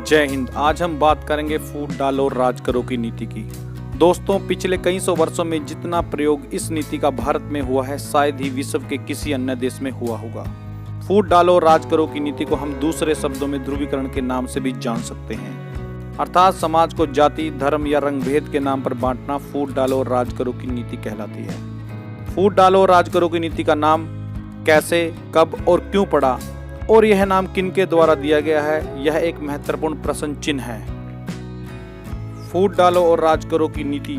जय हिंद। आज हम बात करेंगे फूट डालो और राज करो की नीति की। दोस्तों, पिछले कई सौ वर्षों में जितना प्रयोग इस नीति का भारत में हुआ है, शायद ही विश्व के किसी अन्य देश में हुआ होगा। फूट डालो और राज करो की नीति को हम दूसरे शब्दों में ध्रुवीकरण के नाम से भी जान सकते हैं, अर्थात समाज को जाति, धर्म या रंग भेद के नाम पर बांटना फूट डालो और राज करो की नीति कहलाती है। फूट डालो और राज करो की नीति का नाम कैसे, कब और क्यों पड़ा और यह नाम किनके द्वारा दिया गया है, यह एक महत्वपूर्ण प्रश्न चिन्ह है। फूट डालो और राज करो की नीति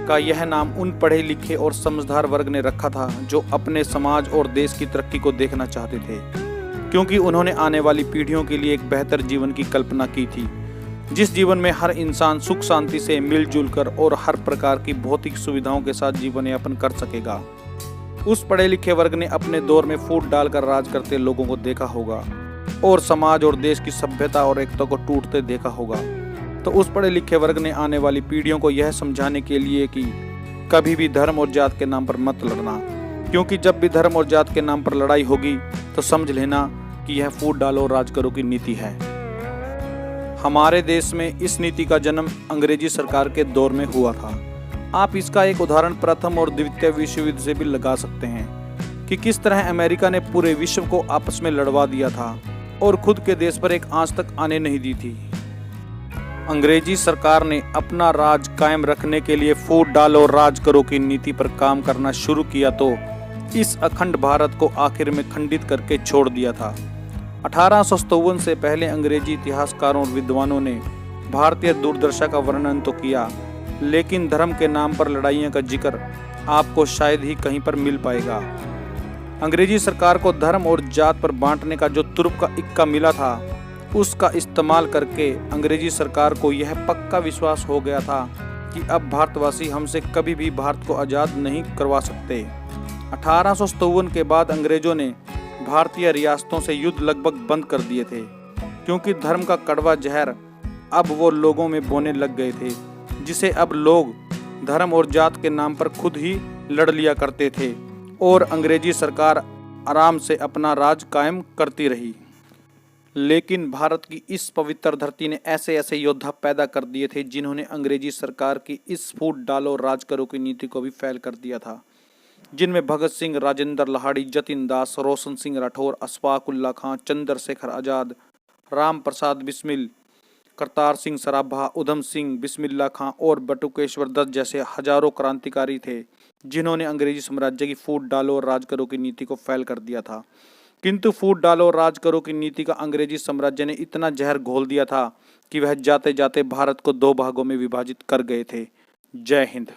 का यह नाम उन पढ़े लिखे और समझदार वर्ग ने रखा था जो अपने समाज और देश की तरक्की को देखना चाहते थे, क्योंकि उन्होंने आने वाली पीढ़ियों के लिए एक बेहतर जीवन की कल्पना की थी, जिस जीवन में हर इंसान सुख शांति से मिलजुल कर और हर प्रकार की भौतिक सुविधाओं के साथ जीवन यापन कर सकेगा। उस पढ़े लिखे वर्ग ने अपने दौर में फूट डालकर राज करते लोगों को देखा होगा और समाज और देश की सभ्यता और एकता को टूटते देखा होगा। तो उस पढ़े लिखे वर्ग ने आने वाली पीढ़ियों को यह समझाने के लिए कि कभी भी धर्म और जात के नाम पर मत लड़ना, क्योंकि जब भी धर्म और जात के नाम पर लड़ाई होगी तो समझ लेना कि यह फूट डालो और राज करो की नीति है। हमारे देश में इस नीति का जन्म अंग्रेजी सरकार के दौर में हुआ था। आप इसका एक उदाहरण प्रथम और द्वितीय विश्व युद्ध से भी लगा सकते हैं कि किस तरह अमेरिका ने पूरे विश्व को आपस में लड़वा दिया था और खुद के देश पर एक आंच तक आने नहीं दी थी। अंग्रेजी सरकार ने अपना राज कायम रखने के लिए फूट डालो और राज करो की नीति पर काम करना शुरू किया तो इस अखंड भारत को आखिर में खंडित करके छोड़ दिया था। 1857 से पहले अंग्रेजी इतिहासकारों और विद्वानों ने भारतीय दुर्दशा का वर्णन तो किया, लेकिन धर्म के नाम पर लड़ाइयों का जिक्र आपको शायद ही कहीं पर मिल पाएगा। अंग्रेजी सरकार को धर्म और जात पर बांटने का जो तुर्क का इक्का मिला था, उसका इस्तेमाल करके अंग्रेजी सरकार को यह पक्का विश्वास हो गया था कि अब भारतवासी हमसे कभी भी भारत को आज़ाद नहीं करवा सकते। 1857 के बाद अंग्रेजों ने भारतीय रियासतों से युद्ध लगभग बंद कर दिए थे, क्योंकि धर्म का कड़वा जहर अब वो लोगों में बोने लग गए थे, जिसे अब लोग धर्म और जात के नाम पर खुद ही लड़ लिया करते थे और अंग्रेजी सरकार आराम से अपना राज कायम करती रही। लेकिन भारत की इस पवित्र धरती ने ऐसे ऐसे योद्धा पैदा कर दिए थे जिन्होंने अंग्रेजी सरकार की इस फूट डालो राज करो की नीति को भी फैल कर दिया था, जिनमें भगत सिंह, राजेंद्र लाहिड़ी, जतिन दास, रोशन सिंह राठौर, अशफाक उल्लाह खां, चंद्रशेखर आजाद, राम प्रसाद बिस्मिल, करतार सिंह सराभा, उधम सिंह, बिस्मिल्लाह खां और बटुकेश्वर दत्त जैसे हजारों क्रांतिकारी थे, जिन्होंने अंग्रेजी साम्राज्य की फूट डालो और राज करो की नीति को फैल कर दिया था। किंतु फूट डालो और राज करो की नीति का अंग्रेजी साम्राज्य ने इतना जहर घोल दिया था कि वह जाते जाते भारत को दो भागों में विभाजित कर गए थे। जय हिंद।